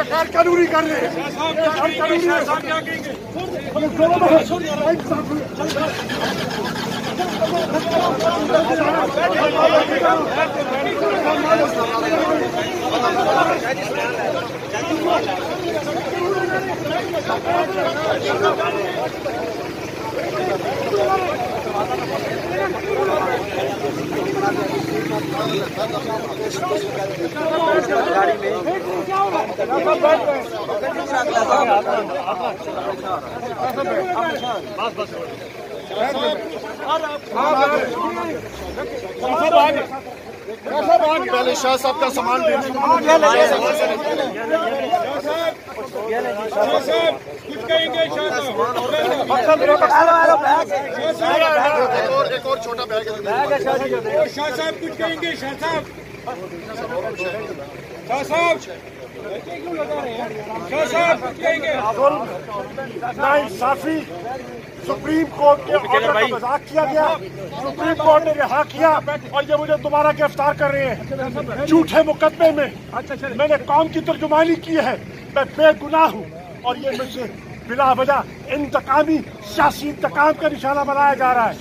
गैर कानूनी कर रहे हैं। पहले शाह साहब का सामान एक और छोटा बैग है। शाह साहब कुछ कहेंगे? शाह साहब कुछ कहेंगे? नाइंसाफी सुप्रीम कोर्ट के ऑर्डर का मजाक किया गया। सुप्रीम कोर्ट ने रिहा किया और ये मुझे दोबारा गिरफ्तार कर रहे हैं झूठे मुकदमे में। मैंने कौम की तर्जुमानी की है, मैं बेगुनाह हूँ और ये मुझसे बिला वजह इंतकामी सियासी इंतकाम का निशाना बनाया जा रहा है।